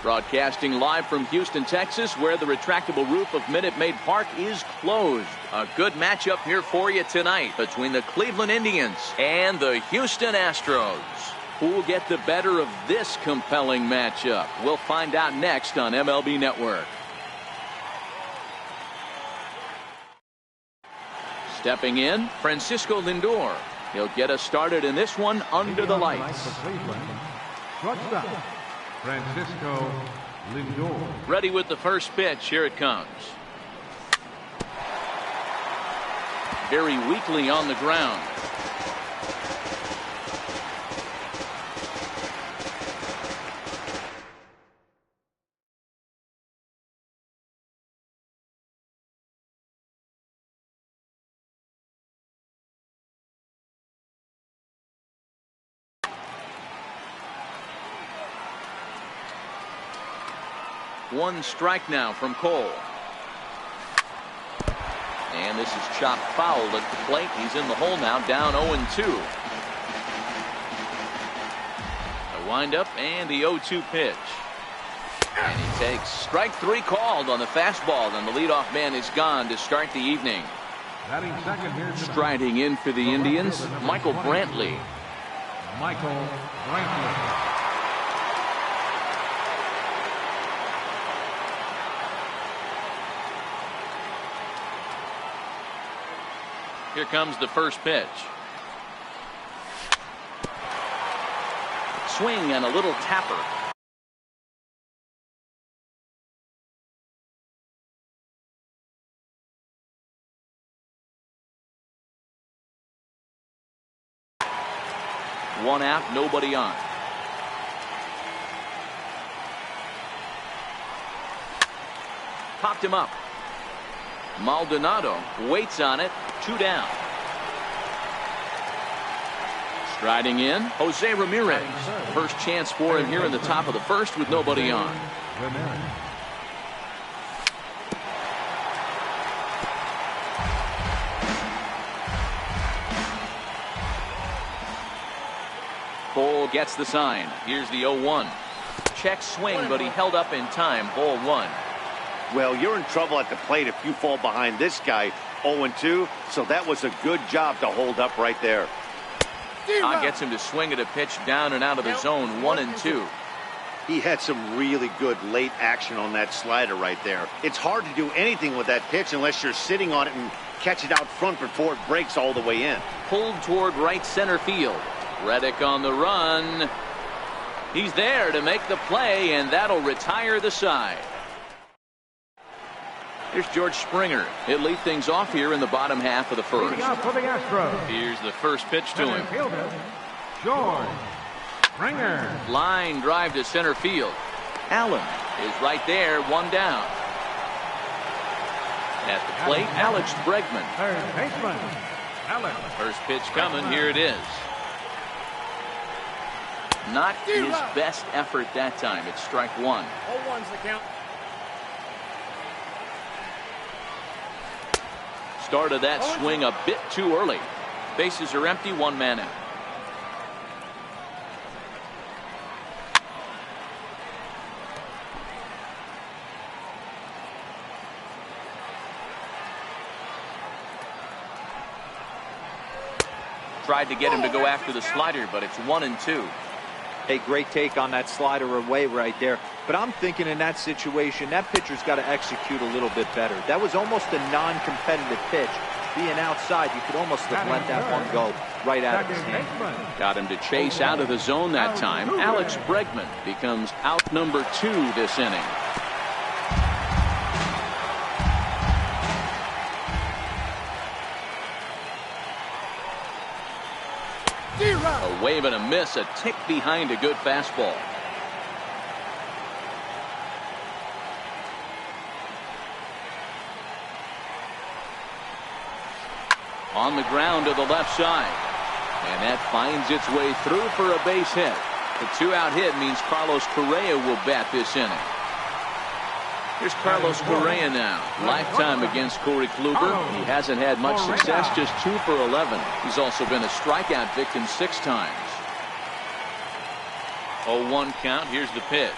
Broadcasting live from Houston, Texas, where the retractable roof of Minute Maid Park is closed. A good matchup here for you tonight between the Cleveland Indians and the Houston Astros. Who will get the better of this compelling matchup? We'll find out next on MLB Network. Stepping in, Francisco Lindor. He'll get us started in this one under the lights. Shortstop, Francisco Lindor. Ready with the first pitch. Here it comes. Very weakly on the ground. One strike now from Cole. And this is chopped foul at the plate. He's in the hole now, down 0-2. A windup and the 0-2 pitch. And he takes strike three called on the fastball, and the leadoff man is gone to start the evening. Striding in for the Indians, Michael Brantley. Michael Brantley. Here comes the first pitch. Swing and a little tapper. One out, nobody on. Popped him up. Maldonado waits on it. 2 down. Striding in, Jose Ramirez. First chance for him here in the top of the first with nobody on. Cole gets the sign. Here's the 0-1. Check swing, but he held up in time. Ball 1. Well, you're in trouble at the plate if you fall behind this guy. 0-2, so that was a good job to hold up right there. Gets him to swing at a pitch down and out of the zone. 1-2. He had some really good late action on that slider right there. It's hard to do anything with that pitch unless you're sitting on it and catch it out front before it breaks all the way in. Pulled toward right center field. Reddick on the run. He's there to make the play, and that'll retire the side. Here's George Springer. He'll lead things off here in the bottom half of the first. Here's the first pitch to him. George Springer. Line drive to center field. Allen is right there, 1 down. At the plate, Alex Bregman. Third baseman, Alex. First pitch coming. Here it is. Not his best effort that time. It's strike 1. 0-1's the count. Started that swing a bit too early. Bases are empty, 1 man out. Tried to get him to go after the slider, but it's 1-2. A great take on that slider away right there. But I'm thinking in that situation, that pitcher's got to execute a little bit better. That was almost a non-competitive pitch. Being outside, you could almost have let that one go right out of his hand. Got him to chase out of the zone that time. Alex Bregman becomes out number 2 this inning. A wave and a miss, a tick behind a good fastball. On the ground to the left side. And that finds its way through for a base hit. The 2-out hit means Carlos Correa will bat this inning. Here's Carlos Correa now. Lifetime against Corey Kluber. He hasn't had much success, just 2 for 11. He's also been a strikeout victim 6 times. 0-1 count. Here's the pitch.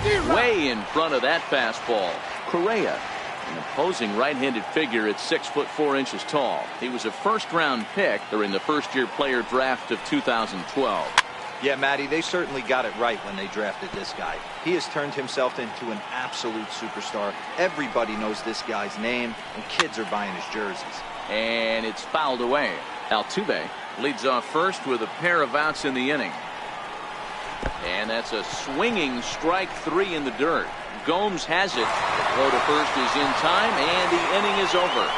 way in front of that fastball. Correa, an imposing right-handed figure at 6'4" tall. He was a first-round pick during the first-year player draft of 2012. Yeah, Matty, they certainly got it right when they drafted this guy. He has turned himself into an absolute superstar. Everybody knows this guy's name, and kids are buying his jerseys. And it's fouled away. Altuve leads off first with a pair of outs in the inning. And that's a swinging strike 3 in the dirt. Gomes has it. The throw to first is in time, and the inning is over.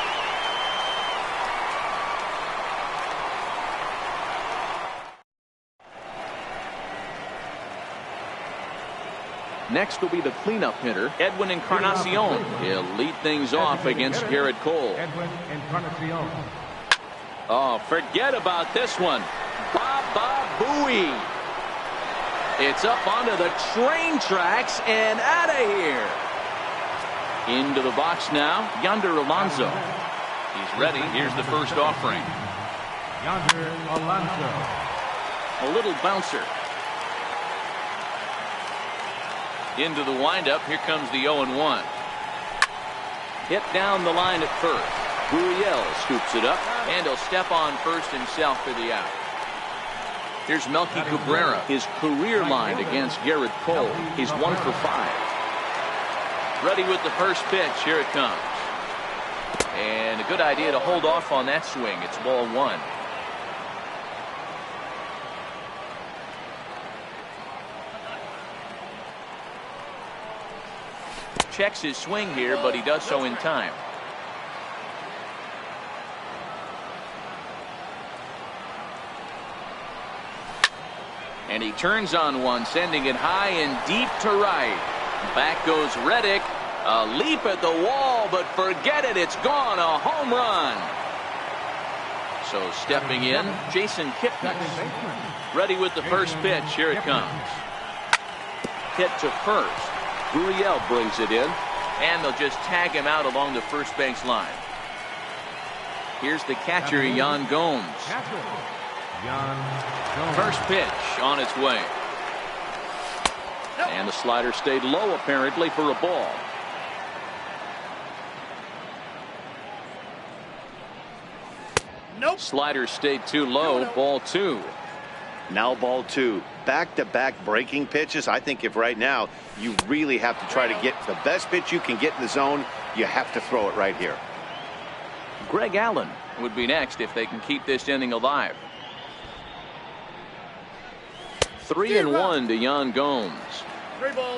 Next will be the cleanup hitter, Edwin Encarnacion. He'll lead things off against Garrett Cole. Edwin Encarnacion. Oh, forget about this one. Baba Booey. It's up onto the train tracks and out of here. Into the box now, Yonder Alonso. He's ready. Here's the first offering. Yonder Alonso. A little bouncer. Into the windup. Here comes the 0-1. Hit down the line at first. Gurriel scoops it up, and he'll step on first himself for the out. Here's Melky Cabrera. His career line against Garrett Cole. He's 1 for 5. Ready with the first pitch. Here it comes. And a good idea to hold off on that swing. It's ball 1. Checks his swing here, but he does so in time. And he turns on one, sending it high and deep to right. Back goes Reddick. A leap at the wall, but forget it. It's gone. A home run. So stepping in, Jason Kipnis. Ready with the first pitch. Here it comes. Hit to first. Gurriel brings it in, and they'll just tag him out along the first base line. Here's the catcher, Yan Gomes. First pitch on its way. And the slider stayed low, apparently, for a ball. Nope. Slider stayed too low. Ball 2. Now ball 2. Back-to-back breaking pitches. I think if right now you really have to try to get the best pitch you can get in the zone, you have to throw it right here. Greg Allen would be next if they can keep this inning alive. 3-1 to Yan Gomes.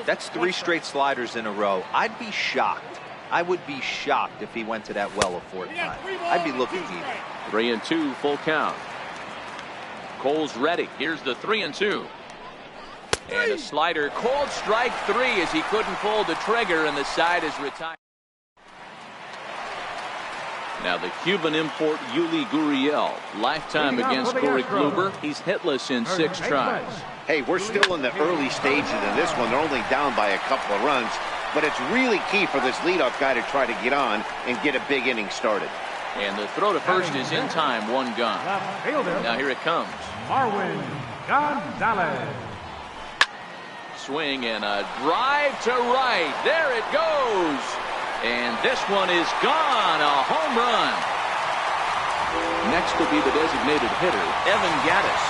That's 3 straight sliders in a row. I'd be shocked. I would be shocked if he went to that well a 4th time. I'd be looking to eat it. 3-2, full count. Cole's ready. Here's the 3-2. And a slider. Called strike 3 as he couldn't pull the trigger, and the side is retired. Now the Cuban import Yuli Gurriel. Lifetime against Corey Kluber. He's hitless in 6 tries. Hey, we're still in the early stages of this one. They're only down by a couple of runs, but it's really key for this leadoff guy to try to get on and get a big inning started. And the throw to first is in time. 1 gone. Now here it comes. Marwin Gonzalez. Swing and a drive to right. There it goes. And this one is gone. A home run. Next will be the designated hitter, Evan Gattis.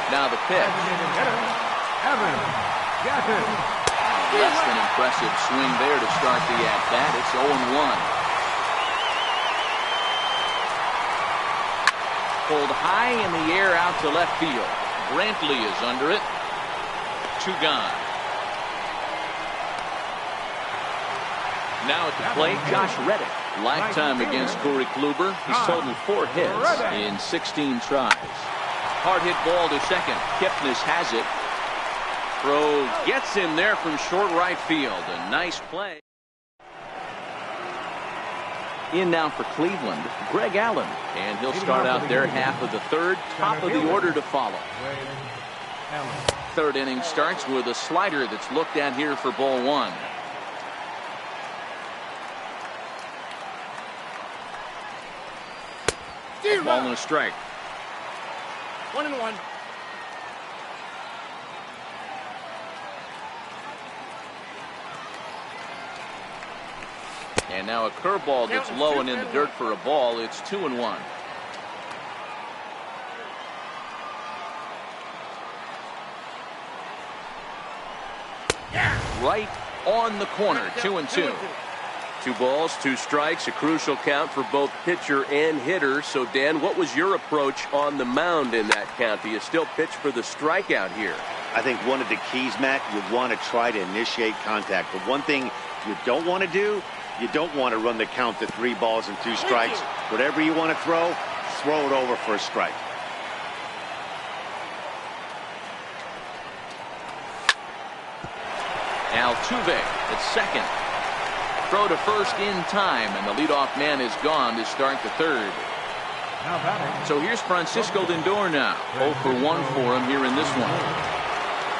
Now the pitch. Evan Gattis. Less than impressive swing there to start the at-bat. It's 0-1. Pulled high in the air out to left field. Brantley is under it. 2 gone. Now at the plate, Josh Reddick. Lifetime against Corey Kluber. He's totaled 4 hits in 16 tries. Hard hit ball to second. Kipnis has it. Throw gets him there from short right field. A nice play. In now for Cleveland, Greg Allen. And he'll start out there half of the 3rd. Top of the order to follow. 3rd inning starts with a slider that's looked at here for ball 1. Ball and a strike. 1-1. And now a curveball that's low and in the dirt for a ball. It's 2-1. Right on the corner. 2-2. 2 balls, 2 strikes, a crucial count for both pitcher and hitter. So, Dan, what was your approach on the mound in that count? Do you still pitch for the strikeout here? I think one of the keys, Matt, you want to try to initiate contact. But one thing you don't want to do, you don't want to run the count to 3 balls and 2 strikes. Whatever you want to throw it over for a strike. Altuve at second. Throw to first in time, and the leadoff man is gone to start the third. Now batting. So here's Francisco Lindor now. 0 for 1 for him here in this one.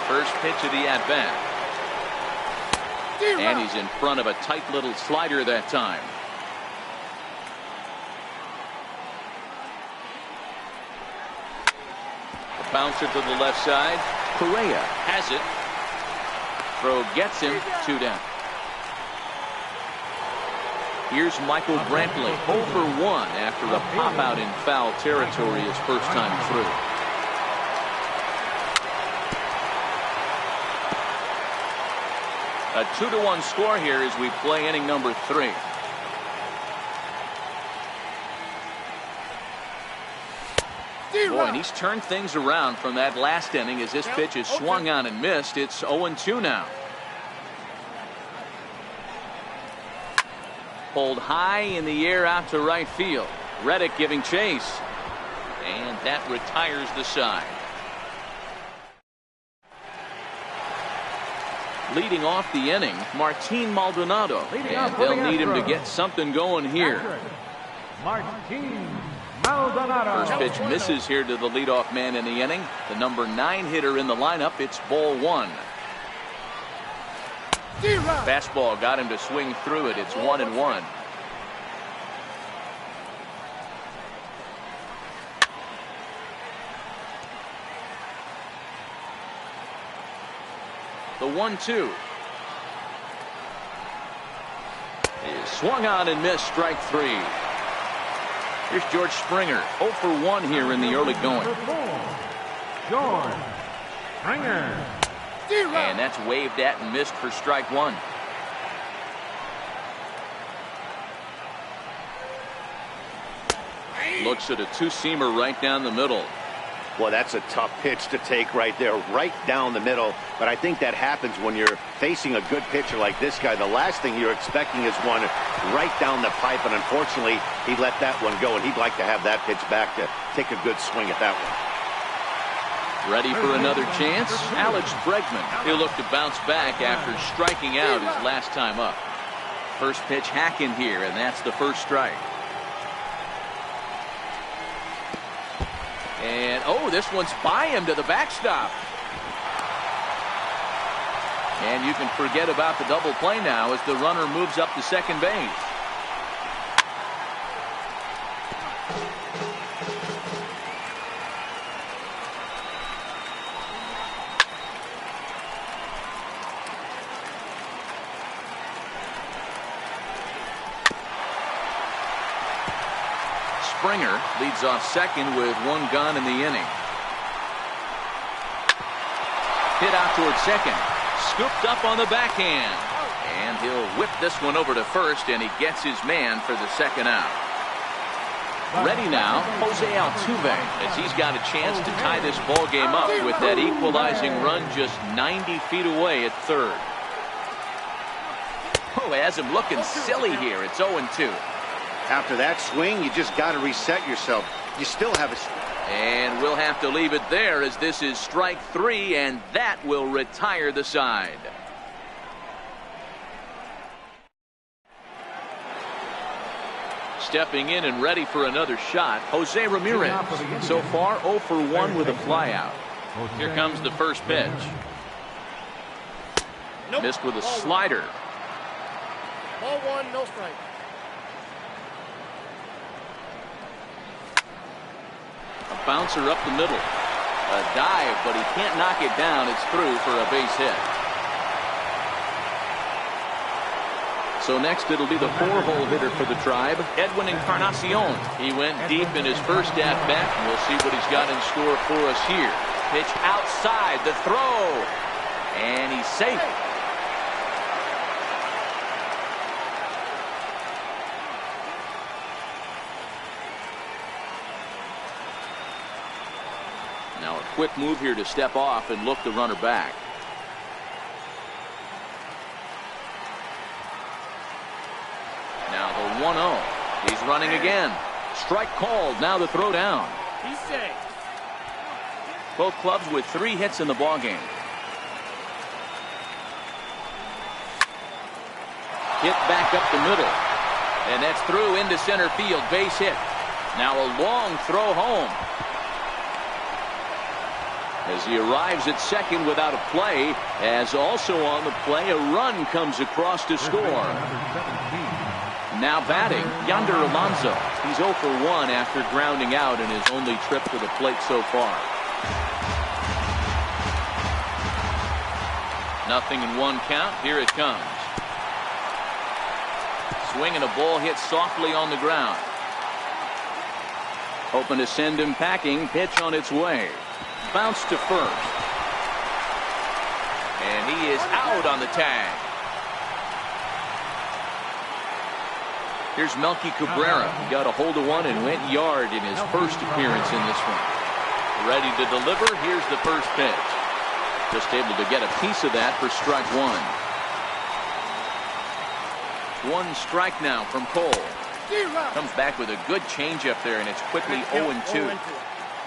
First pitch of the at-bat. And he's in front of a tight little slider that time. The bouncer to the left side. Correa has it. Throw gets him. 2 down. Here's Michael Brantley, 0 for 1 after a pop out in foul territory his first time through. A 2-1 score here as we play inning number 3. Boy, and he's turned things around from that last inning as this pitch is swung on and missed. It's 0-2 now. Pulled high in the air out to right field. Reddick giving chase. And that retires the side. Leading off the inning, Martin Maldonado. And they'll need him to get something going here. Martin Maldonado. First pitch misses here to the leadoff man in the inning. The number 9 hitter in the lineup. It's ball 1. Fastball got him to swing through it. It's 1-1. The 1-2 is swung on and missed. Strike 3. Here's George Springer, 0 for 1 here in the early going. George Springer. And that's waved at and missed for strike 1. Looks at a 2-seamer right down the middle. Well, that's a tough pitch to take right there, right down the middle. But I think that happens when you're facing a good pitcher like this guy. The last thing you're expecting is one right down the pipe, and unfortunately, he let that one go, and he'd like to have that pitch back to take a good swing at that one. Ready for another chance? Alex Bregman. He'll look to bounce back after striking out his last time up. First pitch hacking here, and that's the first strike. And, oh, this one's by him to the backstop. And you can forget about the double play now as the runner moves up to second base. Springer leads off second with 1 gun in the inning. Hit out towards second. Scooped up on the backhand. And he'll whip this one over to first, and he gets his man for the second out. Ready now, Jose Altuve, as he's got a chance to tie this ball game up with that equalizing run just 90 feet away at third. Oh, has him looking silly here. It's 0-2. After that swing, you just got to reset yourself. You still have a... And we'll have to leave it there as this is strike 3, and that will retire the side. Stepping in and ready for another shot, Jose Ramirez. So far, 0 for 1 with a flyout. Here comes the first pitch. Missed with a slider. Ball 1, no strike. A bouncer up the middle. A dive, but he can't knock it down. It's through for a base hit. So next it'll be the 4-hole hitter for the Tribe, Edwin Encarnacion. He went deep in his first at-bat. We'll see what he's got in store for us here. Pitch outside, the throw, and he's safe. Now a quick move here to step off and look the runner back. Now the 1-0. He's running again. Strike called. Now the throw down. He's safe. Both clubs with 3 hits in the ballgame. Hit back up the middle. And that's through into center field. Base hit. Now a long throw home. As he arrives at second without a play, as also on the play, a run comes across to score. Now batting, Yonder Alonso. He's 0 for 1 after grounding out in his only trip to the plate so far. Nothing in 1 count. Here it comes. Swing and a ball hit softly on the ground. Hoping to send him packing. Pitch on its way. Bounce to first. And he is out on the tag. Here's Melky Cabrera. He got a hold of one and went yard in his first appearance in this one. Ready to deliver. Here's the first pitch. Just able to get a piece of that for strike 1. 1 strike now from Cole. Comes back with a good changeup there, and it's quickly 0-2.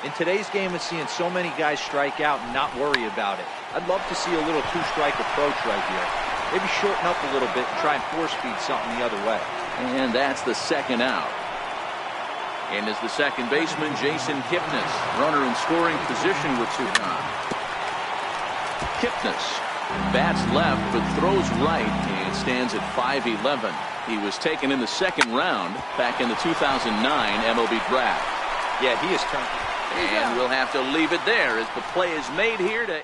In today's game of seeing so many guys strike out and not worry about it, I'd love to see a little 2-strike approach right here. Maybe shorten up a little bit and try and force feed something the other way. And that's the second out. And is the second baseman, Jason Kipnis. Runner in scoring position with 2 gone. Kipnis bats left but throws right and stands at 5'11". He was taken in the second round back in the 2009 MLB draft. Yeah, he is turned. And we'll have to leave it there as the play is made here to.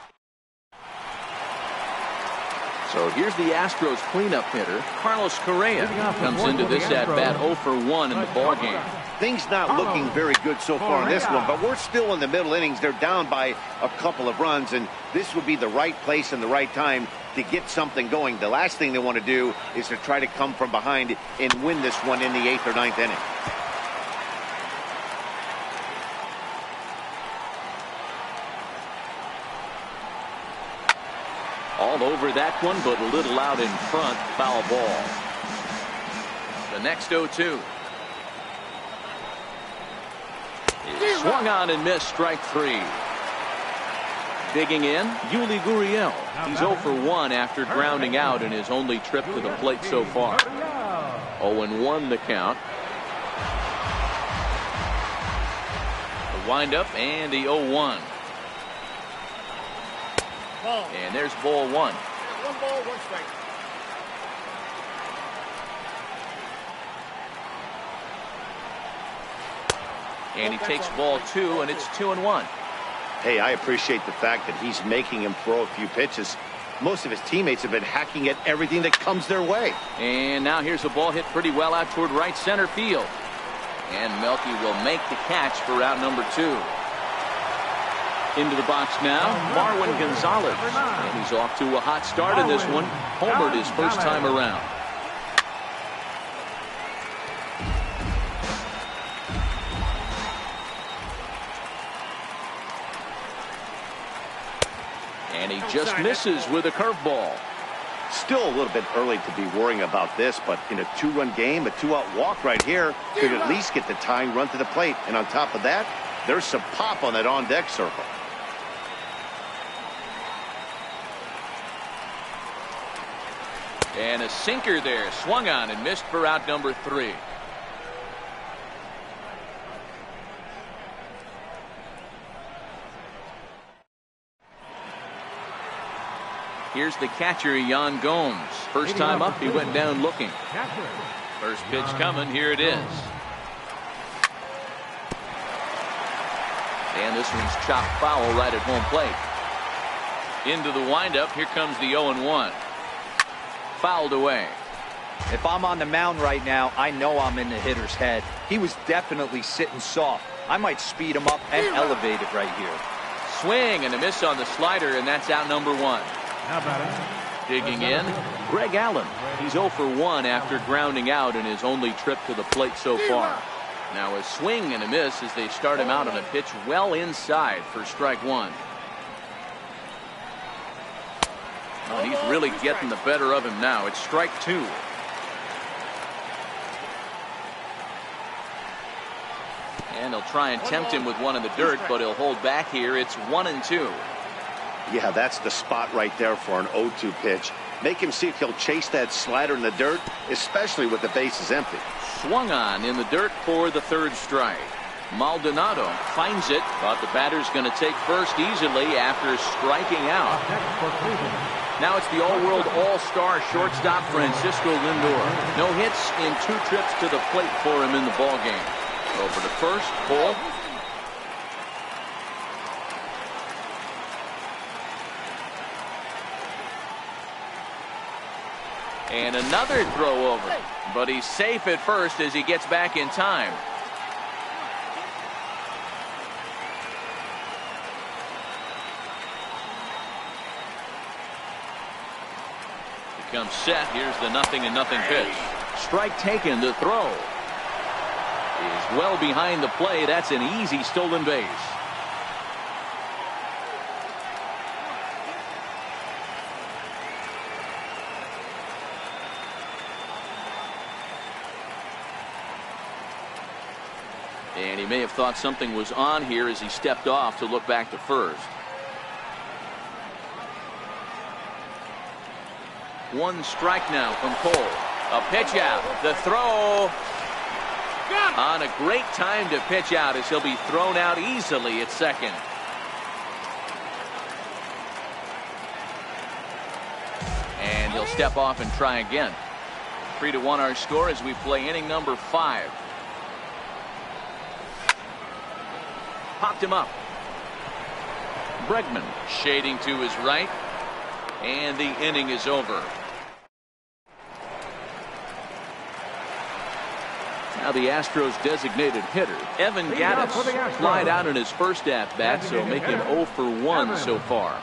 So here's the Astros cleanup hitter, Carlos Correa. Comes into this at-bat 0 for 1 in the ballgame. Things not looking very good so far in this one, but we're still in the middle innings. They're down by a couple of runs, and this would be the right place and the right time to get something going. The last thing they want to do is to try to come from behind and win this one in the 8th or 9th inning. All over that one, but a little out in front. Foul ball. The next 0-2. Swung on and missed. Strike 3. Digging in, Yuli Gurriel. He's 0 for 1 after grounding out in his only trip to the plate so far. 0-1 the count. The windup and the 0-1. And there's ball 1. 1 ball, 1 strike. And he takes ball 2, and it's 2-1. Hey, I appreciate the fact that he's making him throw a few pitches. Most of his teammates have been hacking at everything that comes their way. And now here's a ball hit pretty well out toward right center field. And Melky will make the catch for out number 2. Into the box now, Marwin Gonzalez. And he's off to a hot start in this one. Homered his first time around. And he just misses with a curveball. Still a little bit early to be worrying about this, but in a 2-run game, a 2-out walk right here could at least get the tying run to the plate. And on top of that, there's some pop on that on-deck circle. And a sinker there, swung on and missed for out number 3. Here's the catcher, Yan Gomes. First time up, he went down looking. First pitch coming, here it is. And this one's chopped foul right at home plate. Into the windup, here comes the 0-1. Fouled away. If I'm on the mound right now, I know I'm in the hitter's head. He was definitely sitting soft. I might speed him up and elevate it right here. Swing and a miss on the slider, and that's out number 1. Now batting. Digging in, Greg Allen. He's 0 for 1 after grounding out in his only trip to the plate so far. Now a swing and a miss as they start him out on a pitch well inside for strike 1. Oh, he's really getting the better of him now. It's strike 2. And he'll try and tempt him with one in the dirt, but he'll hold back here. It's 1-2. Yeah, that's the spot right there for an 0-2 pitch. Make him see if he'll chase that slider in the dirt, especially with the bases empty. Swung on in the dirt for the 3rd strike. Maldonado finds it, but the batter's going to take first easily after striking out. Now it's the all-world all-star shortstop Francisco Lindor. No hits in 2 trips to the plate for him in the ballgame. Over to first, ball. And another throw over, but he's safe at first as he gets back in time. Becomes set. Here's the 0-0 pitch. Strike taken. The throw is well behind the play. That's an easy stolen base. And he may have thought something was on here as he stepped off to look back to first. 1 strike now from Cole. A pitch out. The throw. On a great time to pitch out as he'll be thrown out easily at second. And he'll step off and try again. 3-1 our score as we play inning number 5. Popped him up. Bregman shading to his right. And the inning is over. Now the Astros designated hitter, Evan Gattis, flied out in his first at-bat, so making 0 for 1 so far.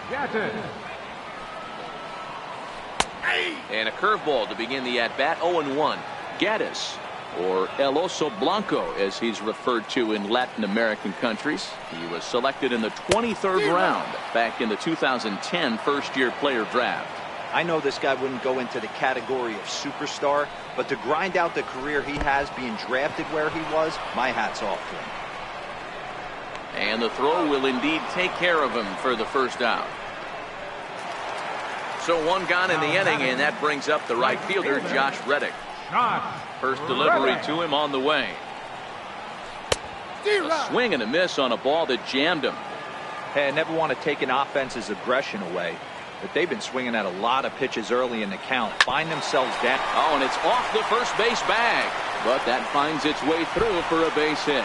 And a curveball to begin the at-bat, 0-1. Gattis, or El Oso Blanco, as he's referred to in Latin American countries. He was selected in the 23rd round back in the 2010 first-year player draft. I know this guy wouldn't go into the category of superstar, but to grind out the career he has being drafted where he was, my hat's off to him. And the throw will indeed take care of him for the first out. So 1 gone in the inning, and that brings up the right fielder, Josh Reddick. First delivery to him on the way. A swing and a miss on a ball that jammed him. Hey, I never want to take an offense's aggression away, but they've been swinging at a lot of pitches early in the count. Find themselves down. Oh, and it's off the first base bag. But that finds its way through for a base hit.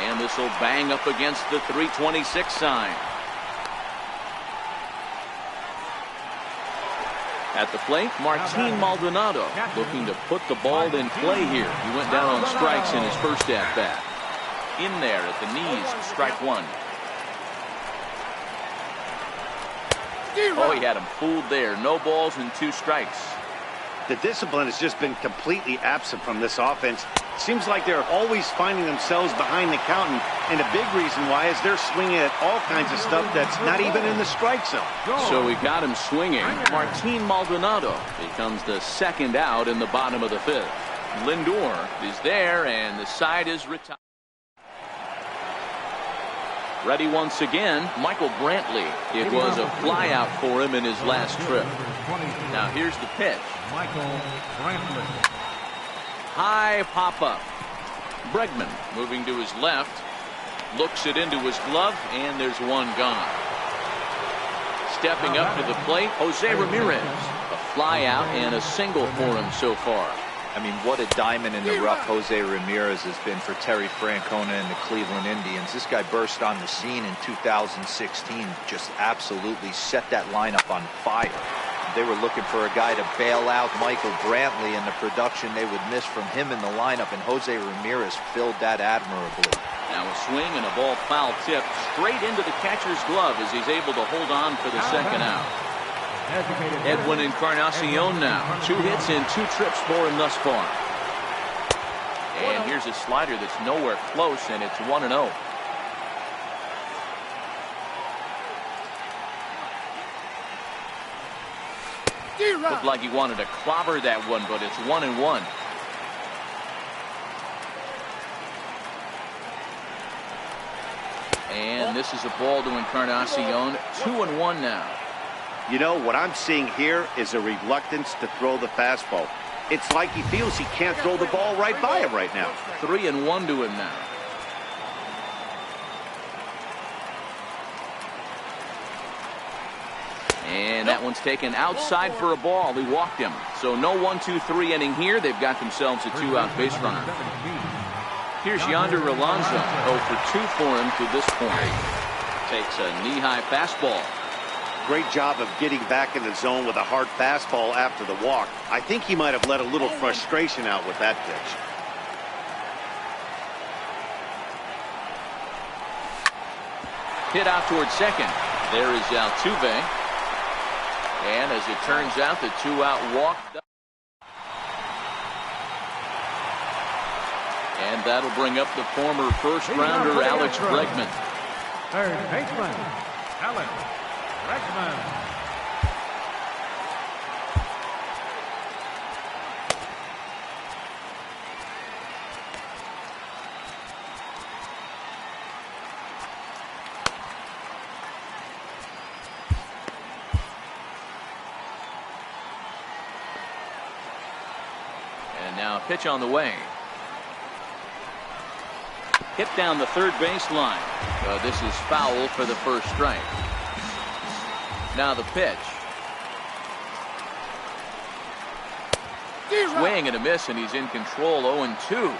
And this will bang up against the 326 sign. At the plate, Martin Maldonado looking to put the ball in play here. He went down on strikes in his first at-bat. In there at the knees, strike 1. Oh, he had him fooled there. No balls and 2 strikes. The discipline has just been completely absent from this offense. Seems like they're always finding themselves behind the count, and a big reason why is they're swinging at all kinds of stuff that's not even in the strike zone. So we got him swinging. Martin Maldonado becomes the 2nd out in the bottom of the 5th. Lindor is there, and the side is retired. Ready once again, Michael Brantley. It was a fly out for him in his last trip. Now here's the pitch. Michael Brantley. High pop-up. Bregman moving to his left. Looks it into his glove, and there's 1 gone. Stepping up to the plate, Jose Ramirez. A fly out and a single for him so far. I mean, what a diamond in the rough Jose Ramirez has been for Terry Francona and the Cleveland Indians. This guy burst on the scene in 2016, just absolutely set that lineup on fire. They were looking for a guy to bail out Michael Brantley, and the production they would miss from him in the lineup, and Jose Ramirez filled that admirably. Now a swing and a ball foul tip straight into the catcher's glove as he's able to hold on for the second out. Edwin Encarnacion now. 2 hits and 2 trips for him thus far. And here's a slider that's nowhere close, and it's 1-0. Looked like he wanted to clobber that one, but it's 1-1. And this is a ball to Encarnacion. 2-1 now. You know, what I'm seeing here is a reluctance to throw the fastball. It's like he feels he can't throw the ball right by him right now. 3-1 to him now. And that one's taken outside for a ball. He walked him. So no 1-2-3 inning here. They've got themselves a 2-out base runner. Here's Yonder Alonso. 0 for 2 for him to this point. Takes a knee-high fastball. Great job of getting back in the zone with a hard fastball after the walk. I think he might have let a little frustration out with that pitch. Hit out towards second. There is Altuve. And as it turns out, the 2-out walk. And that'll bring up the former first-rounder Alex Bregman. Third baseman, Alex Bregman. And now a pitch on the way. Hit down the third baseline. This is foul for the first strike. Now the pitch. Swing and a miss, and he's in control. 0-2.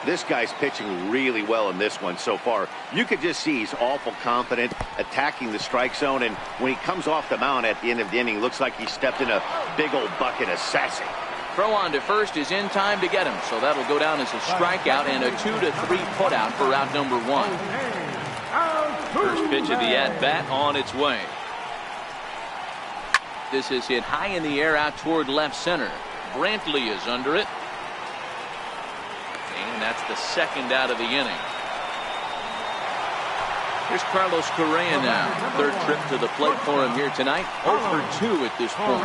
This guy's pitching really well in this one so far. You could just see he's awful confident, attacking the strike zone, and when he comes off the mound at the end of the inning, looks like he stepped in a big old bucket of sassy. Throw on to first is in time to get him, so that'll go down as a strikeout and a 2-3 putout for out number 1. First pitch of the at-bat on its way. This is hit high in the air out toward left center. Brantley is under it. And that's the second out of the inning. Here's Carlos Correa now. Third trip to the plate for him here tonight. 0 for 2 at this point.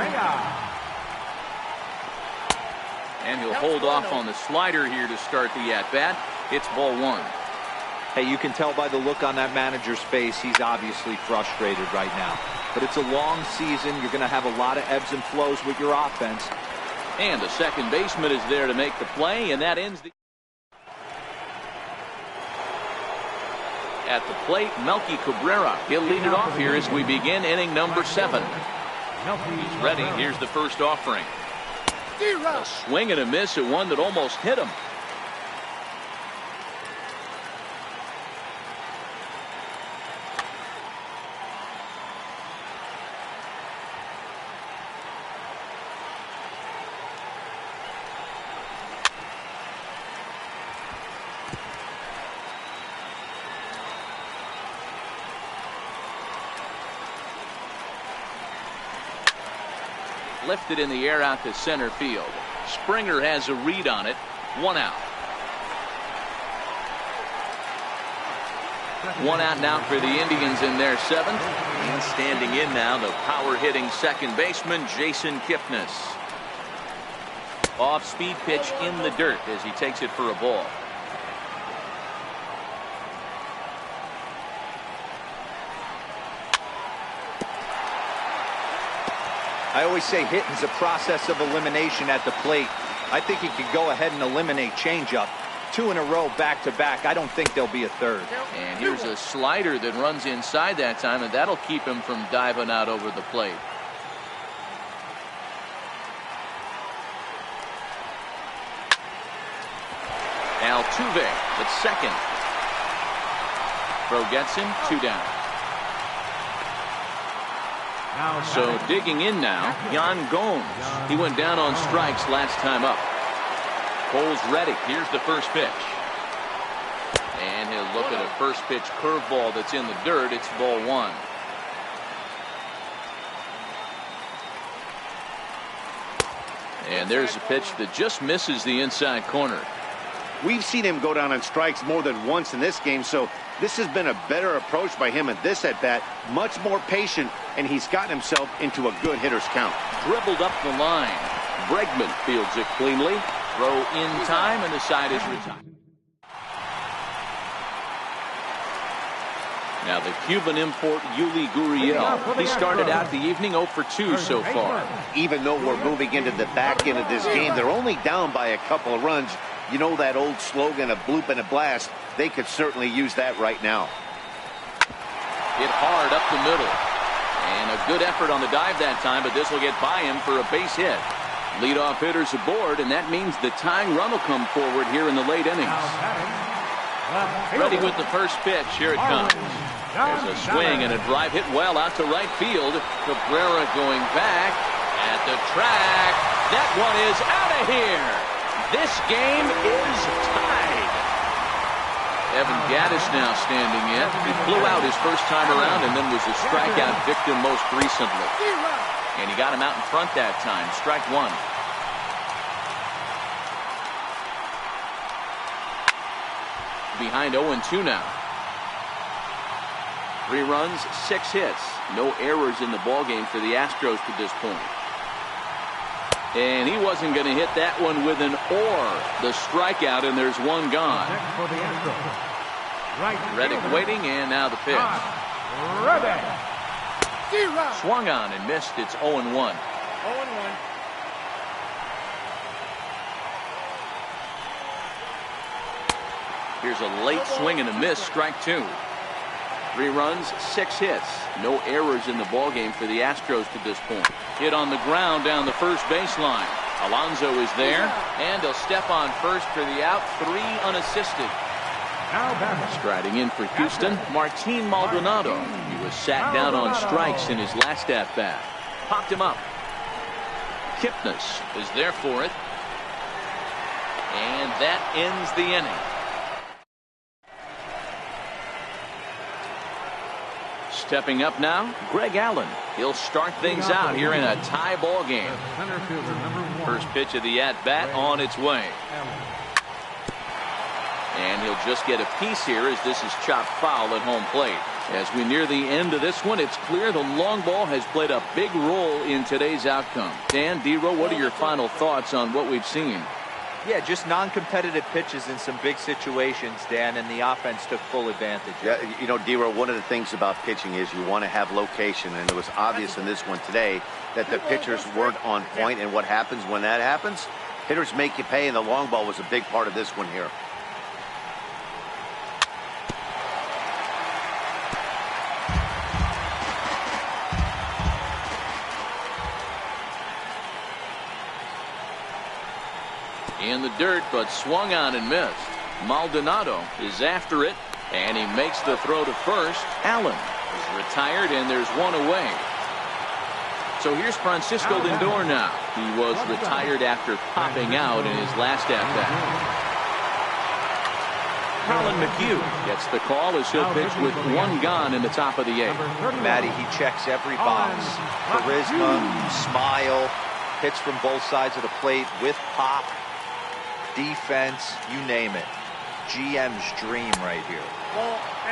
And he'll hold off on the slider here to start the at-bat. It's ball 1. Hey, you can tell by the look on that manager's face, he's obviously frustrated right now. But it's a long season. You're going to have a lot of ebbs and flows with your offense. And the second baseman is there to make the play, and that ends the... At the plate, Melky Cabrera. He'll lead it off here as we begin inning number 7. He's ready. Here's the first offering. A swing and a miss at one that almost hit him. Lifted in the air out to center field. Springer has a read on it. 1 out. 1 out now for the Indians in their 7th. And standing in now, the power-hitting second baseman, Jason Kipnis. Off-speed pitch in the dirt as he takes it for a ball. I always say hitting's a process of elimination at the plate. I think he could go ahead and eliminate changeup. 2 in a row back-to-back. I don't think there'll be a third. And here's a slider that runs inside that time, and that'll keep him from diving out over the plate. Altuve at second. Throw gets him. 2 down. So digging in now, Jan Gomes. He went down on strikes last time up. Cole's ready. Here's the first pitch. And he'll look at a first pitch curveball that's in the dirt. It's ball one. And there's a pitch that just misses the inside corner. We've seen him go down on strikes more than once in this game, so this has been a better approach by him at this at-bat. Much more patient, and he's gotten himself into a good hitter's count. Dribbled up the line. Bregman fields it cleanly. Throw in time, and the side is retired. Now the Cuban import Yuli Gurriel. He started out the evening 0 for 2 so far. Even though we're moving into the back end of this game, they're only down by a couple of runs. You know that old slogan, a bloop and a blast. They could certainly use that right now. Hit hard up the middle. And a good effort on the dive that time, but this will get by him for a base hit. Leadoff hitters aboard, and that means the tying run will come forward here in the late innings. Ready with the first pitch. Here it comes. There's a swing and a drive hit well out to right field. Cabrera going back at the track. That one is out of here. This game is tied. Evan Gaddis now standing in. He flew out his first time around and then was a strikeout victim most recently. And he got him out in front that time. Strike one. Behind 0-2 now. 3 runs, 6 hits. No errors in the ballgame for the Astros to this point. And he wasn't going to hit that one with an or. The strikeout, and there's one gone. Reddick waiting, and now the pitch. Swung on and missed. It's 0-1. 0-1. Here's a late swing and a miss. Strike 2. 3 runs, 6 hits. No errors in the ballgame for the Astros to this point. Hit on the ground down the first baseline. Alonso is there, and he'll step on first for the out. 3 unassisted. Striding in for Houston, Martin Maldonado. He was sat down on strikes in his last at-bat. Popped him up. Kipnis is there for it. And that ends the inning. Stepping up now, Greg Allen. He'll start things out here in a tie ball game. First pitch of the at-bat on its way. And he'll just get a piece here as this is chopped foul at home plate. As we near the end of this one, it's clear the long ball has played a big role in today's outcome. Dan, D-Row, what are your final thoughts on what we've seen? Yeah, just non-competitive pitches in some big situations, Dan, and the offense took full advantage. Yeah, you know, D-Row, one of the things about pitching is you want to have location, and it was obvious in this one today that the pitchers weren't on point, and what happens when that happens? Hitters make you pay, and the long ball was a big part of this one here. In the dirt, but swung on and missed. Maldonado is after it, and he makes the throw to first. Allen is retired, and there's one away. So here's Francisco Lindor now. He was retired after popping out in his last at-bat. Colin McHugh gets the call as he'll pitch with 1 gone in the top of the 8th. Matty, he checks every box. Charisma, smile, hits from both sides of the plate with pop. Defense, you name it. GM's dream right here.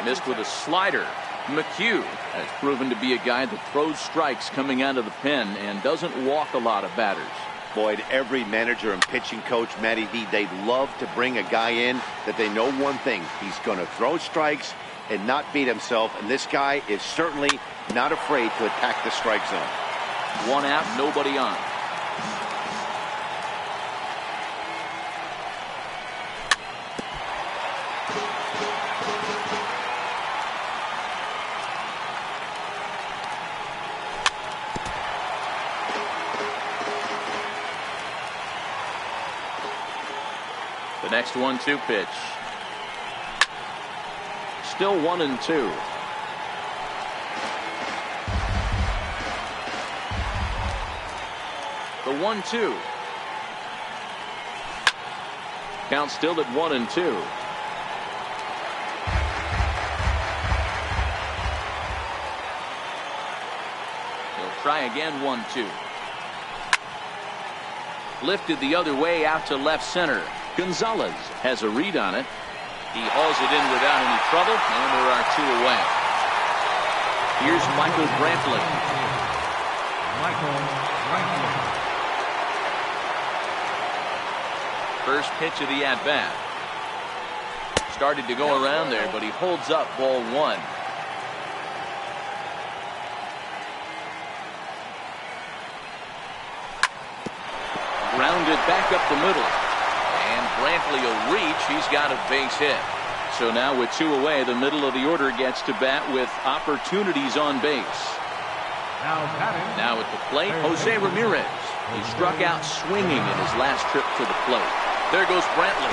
Missed with a slider. McHugh has proven to be a guy that throws strikes coming out of the pen and doesn't walk a lot of batters. Boyd, every manager and pitching coach, Matty V, they'd love to bring a guy in that they know one thing. He's going to throw strikes and not beat himself, and this guy is certainly not afraid to attack the strike zone. 1 out, nobody on. The next 1-2 pitch. Still 1-2. The 1-2. Count still at 1-2. He'll try again. 1-2. Lifted the other way out to left center. Gonzalez has a read on it. He hauls it in without any trouble, and there are 2 away. Here's Michael Brantley. First pitch of the at-bat. Started to go around there, but he holds up ball 1. Grounded back up the middle. And Brantley will reach. He's got a base hit. So now with 2 away, the middle of the order gets to bat with opportunities on base. Now at the plate, Jose Ramirez. He struck out swinging in his last trip to the plate. There goes Brantley.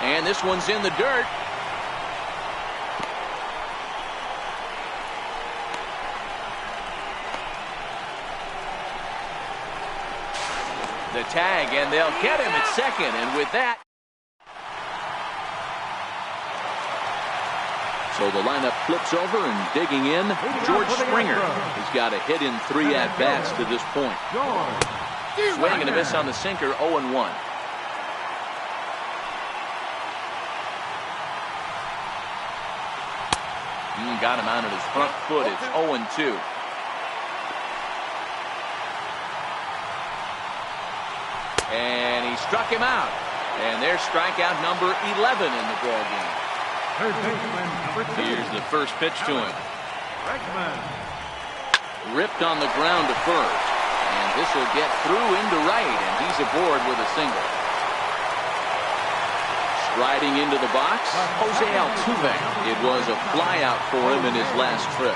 And this one's in the dirt. The tag, and they'll get him at second. And with that, so the lineup flips over, and digging in, George Springer. He's got a hit in 3 at-bats to this point. Swing and a miss on the sinker, 0-1. Got him out of his front foot. It's 0-2. And he struck him out. And there's strikeout number 11 in the ball game. Here's the first pitch to him. Ripped on the ground to first. And this will get through into right, and he's aboard with a single. Striding into the box, Jose Altuve. It was a flyout for him in his last trip.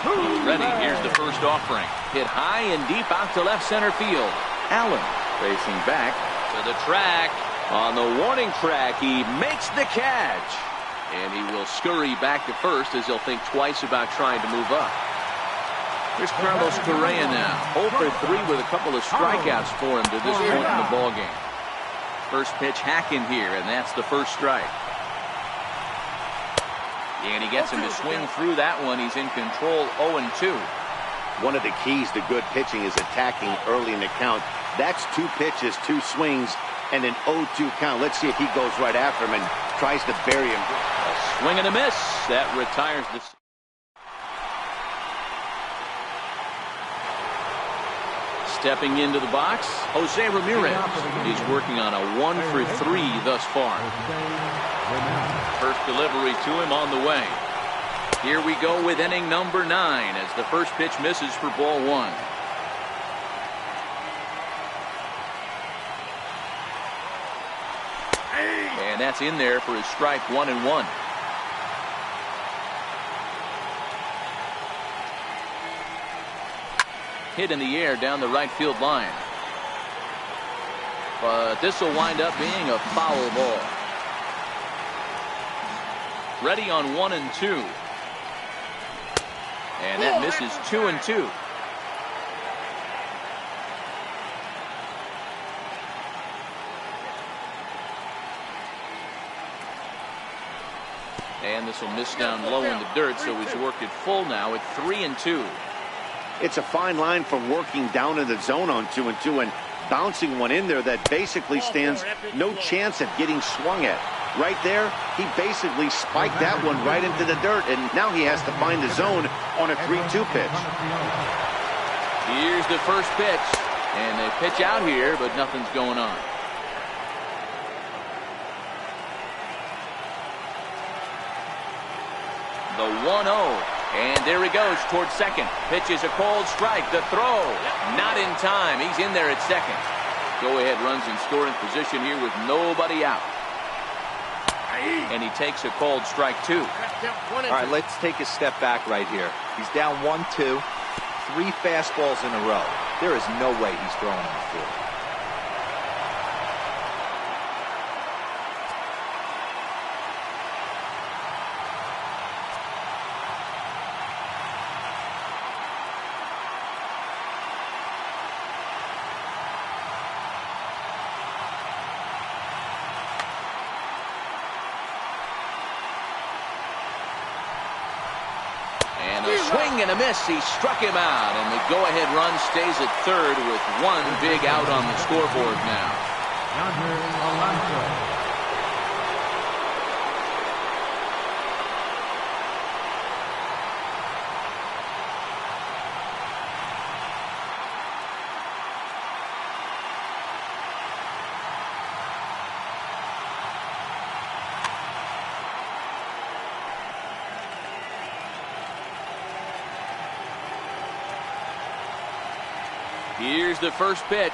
He's ready. Here's the first offering. Hit high and deep out to left center field. Allen racing back to the track. On the warning track, he makes the catch. And he will scurry back to first as he'll think twice about trying to move up. Here's Carlos Correa now. 0 for 3 with a couple of strikeouts for him to this point in the ballgame. First pitch hacking here, and that's the first strike. And he gets him to swing through that one. He's in control, 0-2. One of the keys to good pitching is attacking early in the count. That's 2 pitches, 2 swings, and an 0-2 count. Let's see if he goes right after him and tries to bury him. A swing and a miss. That retires the... Stepping into the box, Jose Ramirez. He's working on a 1 for 3 thus far. First delivery to him on the way. Here we go with inning number 9 as the first pitch misses for ball 1. And that's in there for his strike 1-1. Hit in the air down the right field line. But this will wind up being a foul ball. Ready on 1-2. And that misses 2-2. And this will miss down low in the dirt, so he's worked it full now at 3-2. It's a fine line from working down in the zone on 2-2 and bouncing one in there that basically stands no chance of getting swung at. Right there, he basically spiked that one right into the dirt, and now he has to find the zone on a 3-2 pitch. Here's the first pitch, and they pitch out here, but nothing's going on. The 1-0. And there he goes towards second. Pitch is a cold strike. The throw, not in time. He's in there at second. Go-ahead runs in scoring position here with nobody out. And he takes a called strike 2. All right, let's take a step back right here. He's down 1-2, 3 fastballs in a row. There is no way he's throwing on the field. a swing and a miss. He struck him out, and the go-ahead run stays at third with one big out on the scoreboard now. Yonder Alonso. Here's the first pitch.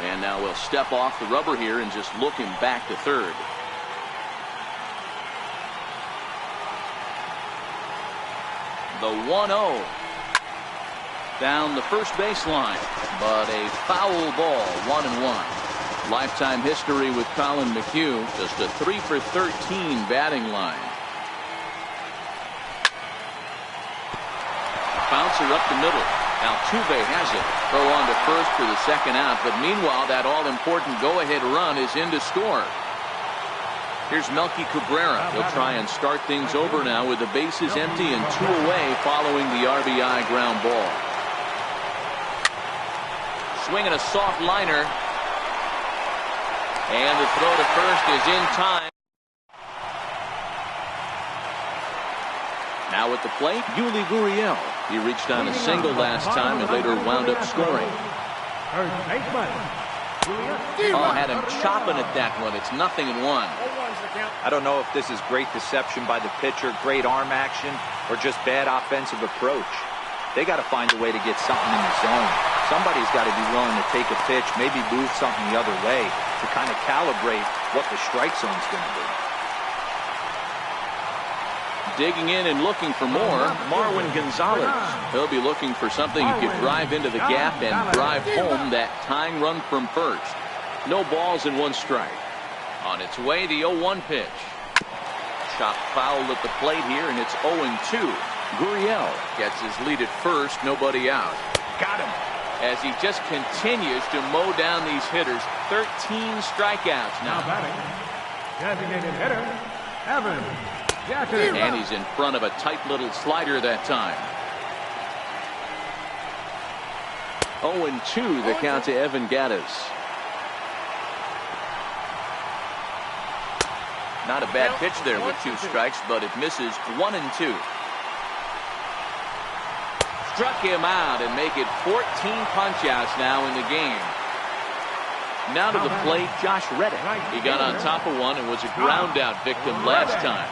And now we'll step off the rubber here and just look him back to third. The 1-0. Down the first baseline, but a foul ball, 1-1. Lifetime history with Colin McHugh, just a 3 for 13 batting line. Bouncer up the middle. Altuve has it. Throw on to first for the second out, but meanwhile that all-important go-ahead run is in to score. Here's Melky Cabrera. He'll try and start things over now with the bases empty and 2 away following the RBI ground ball. Swinging a soft liner. And the throw to first is in time. Now at the plate, Yuli Gurriel. He reached on a single last time and later wound up scoring. Oh, had him chopping at that one. It's 0-1. I don't know if this is great deception by the pitcher, great arm action, or just bad offensive approach. They got to find a way to get something in the zone. Somebody's got to be willing to take a pitch, maybe move something the other way to kind of calibrate what the strike zone's going to be. Digging in and looking for more, Marwin Gonzalez. He'll be looking for something he could drive into the gap and drive home that tying run from first. No balls and 1 strike. On its way, the 0-1 pitch. Chopped foul at the plate here, and it's 0-2. Gurriel gets his lead at first, nobody out. Got him. As he just continues to mow down these hitters. 13 strikeouts now. Now batting, designated hitter, Evan Gattis. And he's in front of a tight little slider that time. 0-2 the count to Evan Gattis. Not a bad pitch there with 2 strikes, but it misses. 1-2. Struck him out and make it 14 punch-outs now in the game. Now to the plate, Josh Reddick. He got on top of one and was a ground-out victim last time.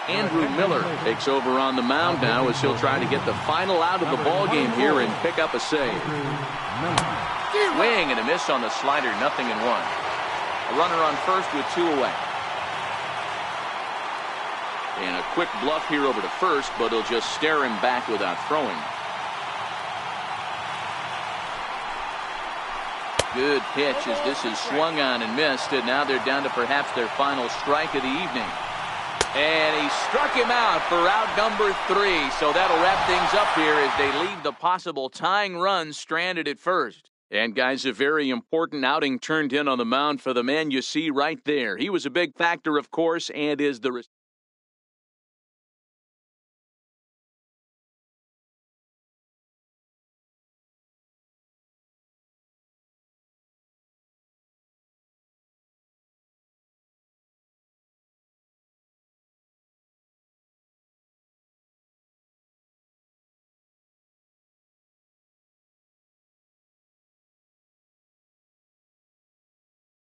Andrew Miller takes over on the mound now as he'll try to get the final out of the ball game here and pick up a save. Swing and a miss on the slider, 0-1. A runner on first with 2 away. And a quick bluff here over to first, but he'll just stare him back without throwing. Good pitch as this is swung on and missed, and now they're down to perhaps their final strike of the evening. And he struck him out for out number 3, so that'll wrap things up here as they leave the possible tying run stranded at first. And guys, a very important outing turned in on the mound for the man you see right there. He was a big factor, of course, and is the